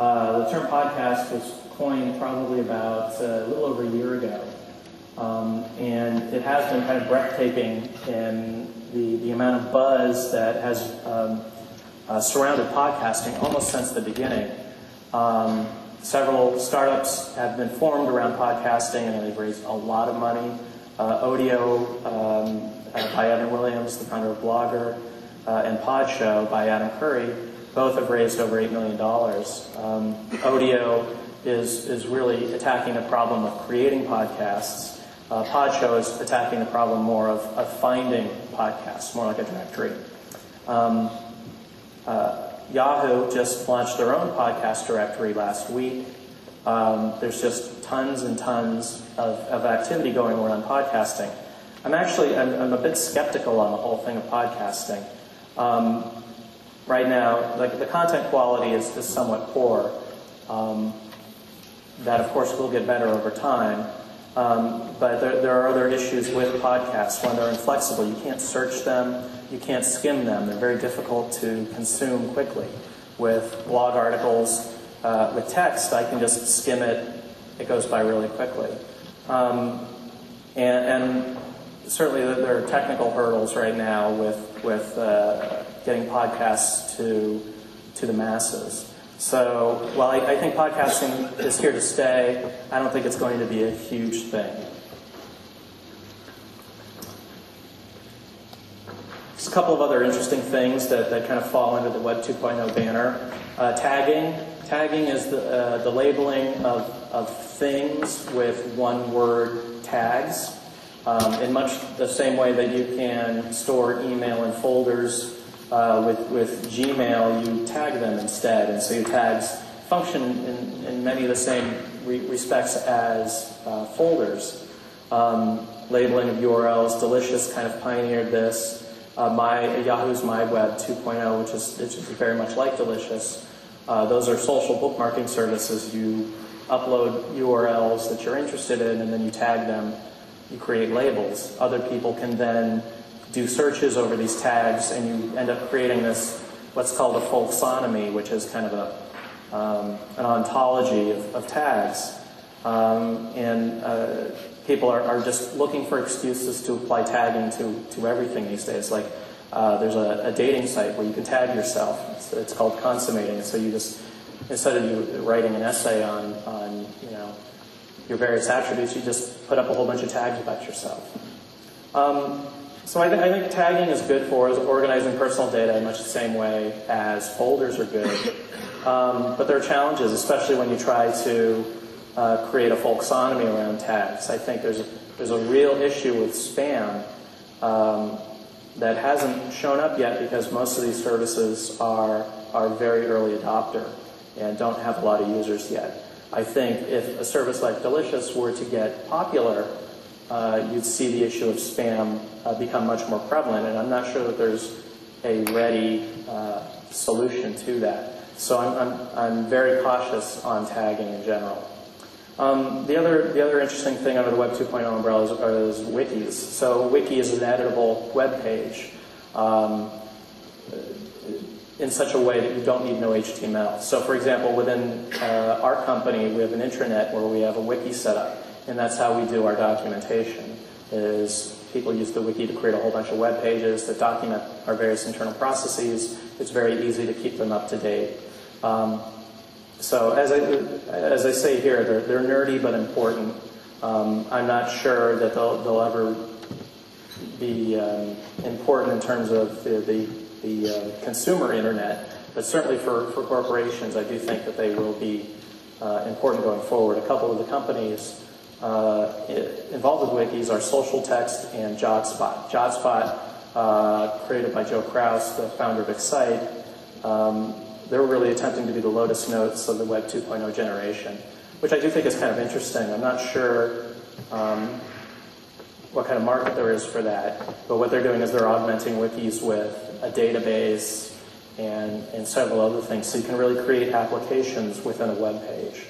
The term podcast was coined probably about a little over a year ago. And it has been kind of breathtaking in the amount of buzz that has surrounded podcasting almost since the beginning. Several startups have been formed around podcasting, and they've raised a lot of money. Odeo by Evan Williams, the founder of Blogger, and Podshow by Adam Curry, both have raised over $8 million. Odeo is really attacking the problem of creating podcasts. Podshow is attacking the problem more of finding podcasts, more like a directory. Yahoo just launched their own podcast directory last week. There's just tons and tons of activity going around podcasting. I'm a bit skeptical on the whole thing of podcasting. Right now, like the content quality is somewhat poor. That, of course, will get better over time. But there are other issues with podcasts. When they're inflexible, you can't search them, you can't skim them. They're very difficult to consume quickly. With blog articles, with text, I can just skim it. It goes by really quickly. And certainly there are technical hurdles right now with getting podcasts to the masses. So while I think podcasting is here to stay, I don't think it's going to be a huge thing. Just a couple of other interesting things that kind of fall into the Web 2.0 banner. Tagging. Tagging is the labeling of things with one-word tags. In much the same way that you can store email in folders with Gmail, you tag them instead. And so your tags function in many of the same respects as folders. Labeling of URLs, Delicious kind of pioneered this. Yahoo's MyWeb 2.0, which is very much like Delicious. Those are social bookmarking services. You upload URLs that you're interested in, and then you tag them. You create labels. Other people can then do searches over these tags, and you end up creating this, what's called a folksonomy, which is kind of an ontology of tags. People are just looking for excuses to apply tagging to everything these days. Like there's a dating site where you can tag yourself. It's called consummating. So you just, instead of you writing an essay on your various attributes, you just put up a whole bunch of tags about yourself. So I think tagging is good for organizing personal data in much the same way as folders are good. But there are challenges, especially when you try to create a folksonomy around tags. I think there's a real issue with spam that hasn't shown up yet because most of these services are very early adopter and don't have a lot of users yet. I think if a service like Delicious were to get popular, you'd see the issue of spam become much more prevalent, and I'm not sure that there's a ready solution to that. So I'm very cautious on tagging in general. The other interesting thing under the Web 2.0 umbrella is wikis. So wiki is an editable web page in such a way that you don't need no HTML. So for example, within our company, we have an intranet where we have a wiki set up. And that's how we do our documentation, is people use the wiki to create a whole bunch of web pages that document our various internal processes. It's very easy to keep them up to date. So as I say here, they're nerdy but important. I'm not sure that they'll ever be important in terms of the consumer internet, but certainly for corporations, I do think that they will be important going forward. A couple of the companies involved with wikis are Social Text and JotSpot. JotSpot, created by Joe Kraus, the founder of Excite, they're really attempting to be the Lotus Notes of the Web 2.0 generation, which I do think is kind of interesting. I'm not sure what kind of market there is for that, but what they're doing is they're augmenting wikis with a database and several other things, so you can really create applications within a web page.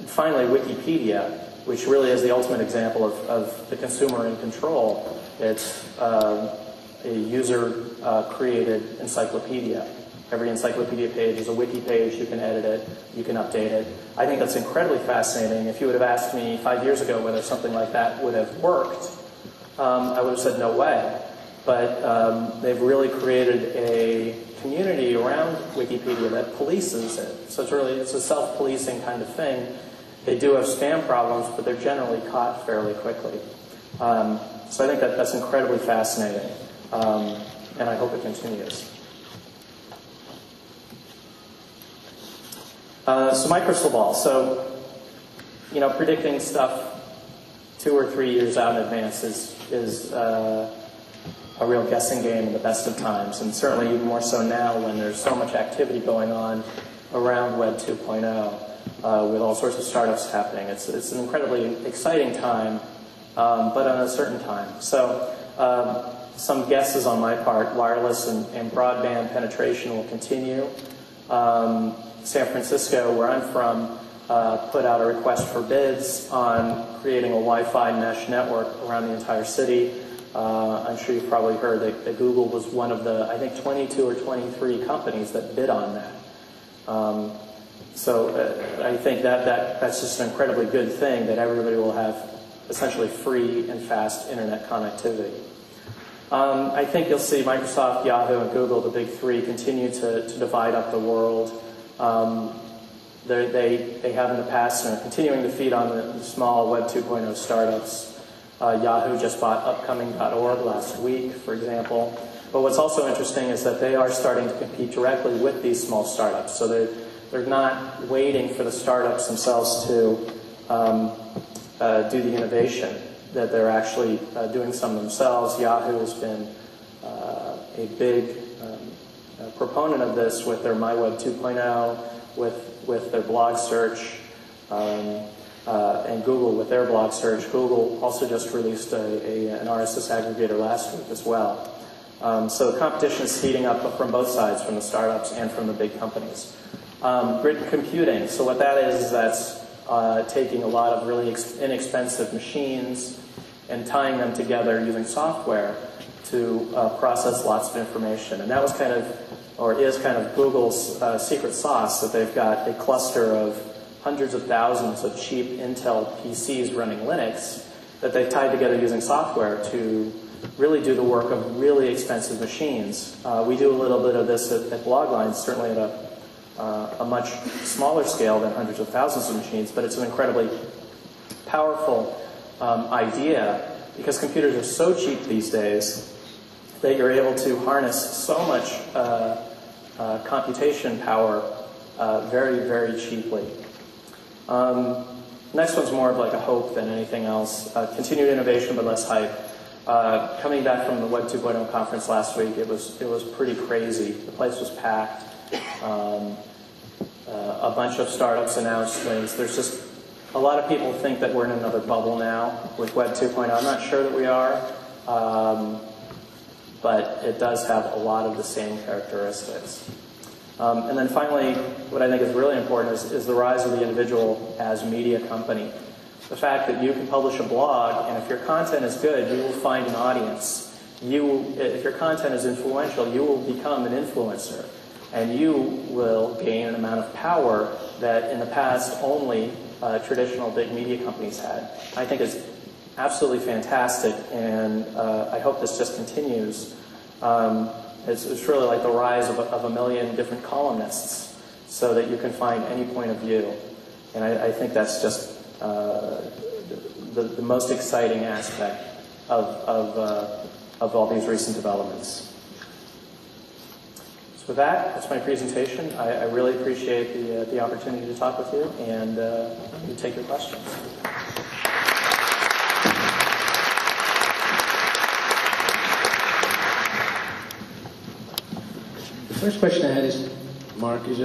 Finally, Wikipedia, which really is the ultimate example of the consumer in control. It's a user-created encyclopedia. Every encyclopedia page is a wiki page. You can edit it. You can update it. I think that's incredibly fascinating. If you would have asked me 5 years ago whether something like that would have worked, I would have said no way. But they've really created a community around Wikipedia that polices it. So it's a self-policing kind of thing. They do have spam problems, but they're generally caught fairly quickly. So I think that's incredibly fascinating, and I hope it continues. So my crystal ball. So, predicting stuff 2 or 3 years out in advance is a real guessing game in the best of times, and certainly even more so now when there's so much activity going on around Web 2.0 with all sorts of startups happening. It's an incredibly exciting time, but uncertain time. So some guesses on my part: wireless and broadband penetration will continue. San Francisco, where I'm from, put out a request for bids on creating a Wi-Fi mesh network around the entire city. I'm sure you've probably heard that Google was one of the, I think, 22 or 23 companies that bid on that. So I think that's just an incredibly good thing, that everybody will have essentially free and fast internet connectivity. I think you'll see Microsoft, Yahoo, and Google, the big three, continue to divide up the world. They have in the past and are continuing to feed on the small Web 2.0 startups. Yahoo just bought upcoming.org last week, for example. But what's also interesting is that they are starting to compete directly with these small startups. So they're not waiting for the startups themselves to do the innovation, that they're actually doing some themselves. Yahoo has been a big proponent of this with their MyWeb 2.0, with their blog search, and Google with their blog search. Google also just released an RSS aggregator last week as well. So the competition is heating up from both sides, from the startups and from the big companies. Grid computing. So what that is that's taking a lot of really inexpensive machines and tying them together using software to process lots of information. And that was kind of, or is kind of, Google's secret sauce, that they've got a cluster of hundreds of thousands of cheap Intel PCs running Linux that they've tied together using software to really do the work of really expensive machines. We do a little bit of this at Bloglines, certainly at a much smaller scale than hundreds of thousands of machines, but it's an incredibly powerful idea, because computers are so cheap these days that you're able to harness so much computation power very, very cheaply. Next one's more of like a hope than anything else. Continued innovation, but less hype. Coming back from the Web 2.0 conference last week, it was pretty crazy. The place was packed. A bunch of startups announced things. There's just a lot of people think that we're in another bubble now with Web 2.0. I'm not sure that we are, but it does have a lot of the same characteristics. And then finally, what I think is really important is the rise of the individual as media company. The fact that you can publish a blog, and if your content is good, you will find an audience. If your content is influential, you will become an influencer. And you will gain an amount of power that in the past only traditional big media companies had. I think it's absolutely fantastic, and I hope this just continues. It's really like the rise of a million different columnists, so that you can find any point of view. And I think that's just the most exciting aspect of all these recent developments. So with that's my presentation. I really appreciate the opportunity to talk with you, and to take your questions. The first question I had is, Mark, is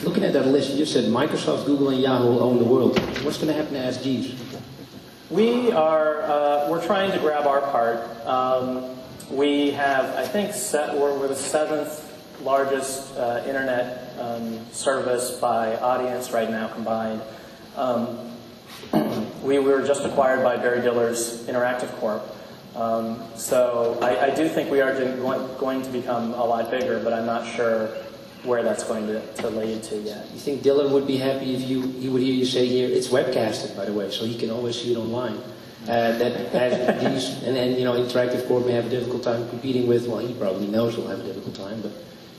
looking at that list, you said Microsoft, Google, and Yahoo own the world. What's going to happen to Ask Jeeves? We're trying to grab our part. We have, I think, we're the 7th largest internet service by audience right now combined. We were just acquired by Barry Diller's Interactive Corp. So I do think we are going to become a lot bigger, but I'm not sure where that's going to lead to yet. You think Dylan would be happy if he would hear you say here, it's webcasted, by the way, so he can always see it online. That these, and then, you know, Interactive Corp may have a difficult time competing with, well, he probably knows we'll have a difficult time, but...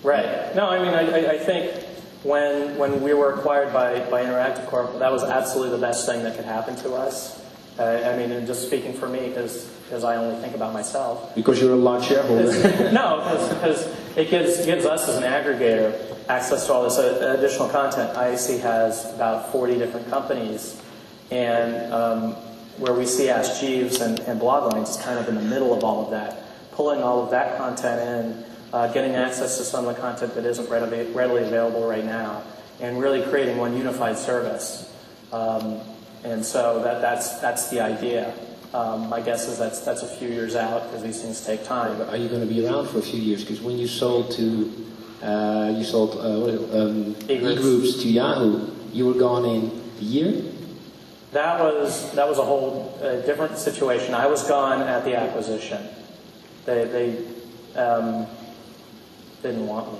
Right. No, I mean, I think when we were acquired by Interactive Corp, that was absolutely the best thing that could happen to us. I mean, and just speaking for me, because I only think about myself. Because you're a large shareholder. No, because it gives us as an aggregator access to all this additional content. IAC has about 40 different companies, and where we see Ask Jeeves and Bloglines is kind of in the middle of all of that, pulling all of that content in, getting access to some of the content that isn't readily available right now, and really creating one unified service. And so that's the idea. My guess is that's a few years out because these things take time. But are you going to be around for a few years? Because when you sold to e-groups to Yahoo, you were gone in a year. That was a whole different situation. I was gone at the acquisition. They didn't want me.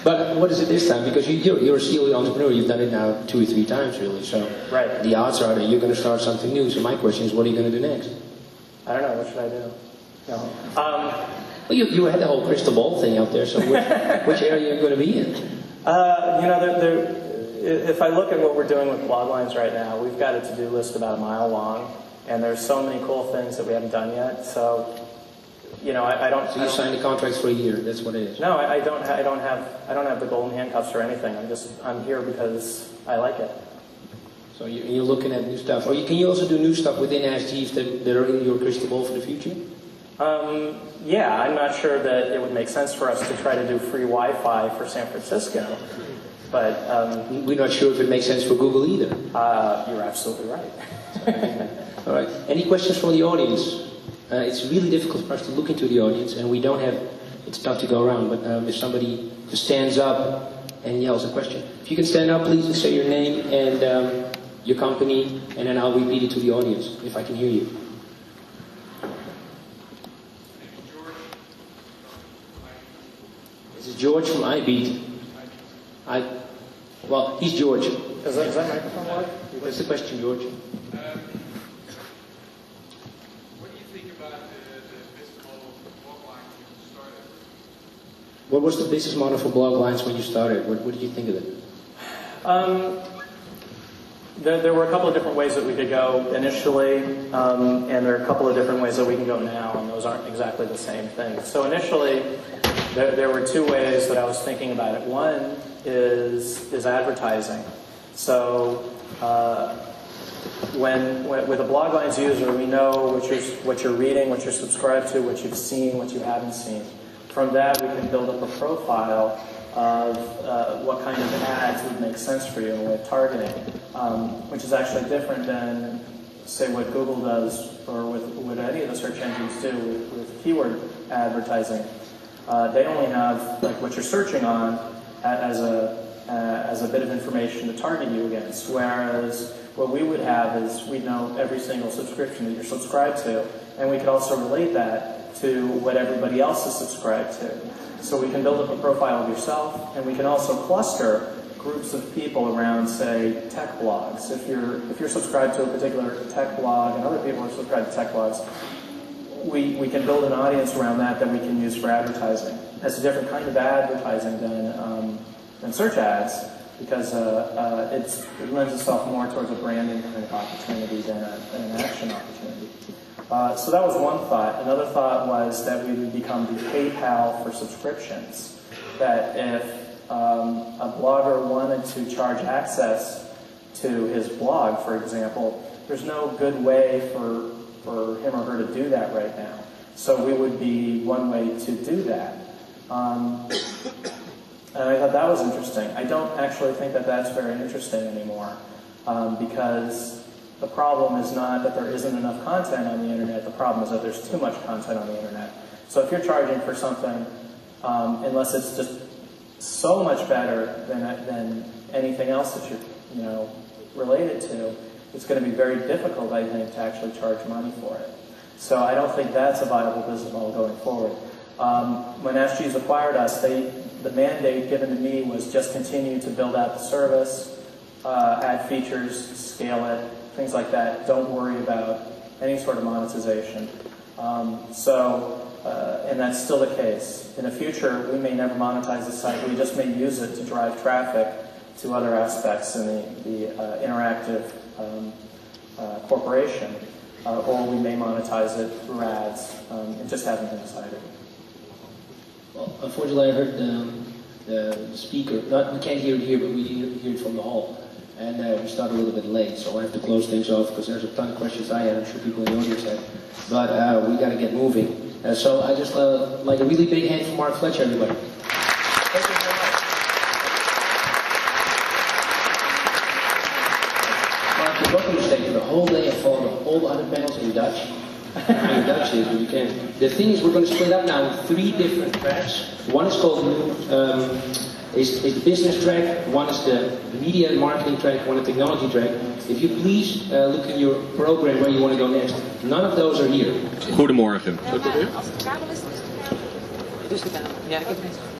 But what is it this time? Because you're a serial entrepreneur. You've done it now 2 or 3 times, really. So right. The odds are that you're going to start something new. So my question is, what are you going to do next? I don't know. What should I do? No. Well, you had the whole crystal ball thing out there. So which area are you going to be in? You know, if I look at what we're doing with Bloglines right now, we've got a to-do list about a mile long, and there's so many cool things that we haven't done yet. So, you know, I don't. So you signed the contracts for a year. That's what it is. No, I don't have the golden handcuffs or anything. I'm here because I like it. So you're looking at new stuff. Or can you also do new stuff within Ask Jeeves that are in your crystal ball for the future? Yeah, I'm not sure that it would make sense for us to try to do free Wi-Fi for San Francisco. But we're not sure if it makes sense for Google either. You're absolutely right. All right. Any questions from the audience? It's really difficult for us to look into the audience, and we don't have. It's tough to go around. But if somebody just stands up and yells a question, if you can stand up, please, and say your name and your company, and then I'll repeat it to the audience if I can hear you. This is George from iBeat. Well, he's George. Is that microphone work? What's the question, George? What do you think about the business model for Bloglines when you started? What was the business model for Bloglines when you started? What did you think of it? There were a couple of different ways that we could go initially, and there are a couple of different ways that we can go now, and those aren't exactly the same thing. So initially, there were 2 ways that I was thinking about it. One is advertising. So with a Bloglines user, we know what you're reading, what you're subscribed to, what you've seen, what you haven't seen. From that, we can build up a profile of what kind of ads would make sense for you with targeting, which is actually different than, say, what Google does or what any of the search engines do with keyword advertising. They only have like what you're searching on as a bit of information to target you against, whereas what we would have is we'd know every single subscription that you're subscribed to, and we could also relate that to what everybody else is subscribed to. So we can build up a profile of yourself, and we can also cluster groups of people around, say, tech blogs. If you're subscribed to a particular tech blog and other people are subscribed to tech blogs, we can build an audience around that we can use for advertising. That's a different kind of advertising than search ads, because it lends itself more towards a branding kind of opportunity than an action opportunity. So that was one thought. Another thought was that we would become the PayPal for subscriptions. That if a blogger wanted to charge access to his blog, for example, there's no good way for him or her to do that right now. So we would be one way to do that. And I thought that was interesting. I don't actually think that that's very interesting anymore, because the problem is not that there isn't enough content on the internet. The problem is that there's too much content on the internet. So if you're charging for something, unless it's just so much better than anything else that you're related to, it's going to be very difficult, I think, to actually charge money for it. So I don't think that's a viable business model going forward. When SG's acquired us, the mandate given to me was just continue to build out the service, add features, scale it, things like that. Don't worry about any sort of monetization. And that's still the case. In the future, we may never monetize the site. We just may use it to drive traffic to other aspects in the interactive corporation, or we may monetize it through ads. It just hasn't been decided. Well, unfortunately, I heard the speaker. We can't hear it here, but we hear it from the hall. And we started a little bit late, so I have to close things off because there's a ton of questions I had. I'm sure people in the audience had. But we got to get moving. So I just like a really big hand for Mark Fletcher, everybody. Thank you very much. Mark, you're welcome to stay for the whole day and follow the whole other panels in Dutch. In Dutch is, but you can. The thing is, we're going to split up now in 3 different tracks. One is called is the business track, one is the media and marketing track, one the technology track. If you please look in your program where you want to go next. None of those are here. Goedemorgen. Als het kabel is, dus de kabel. Ja, ik heb het.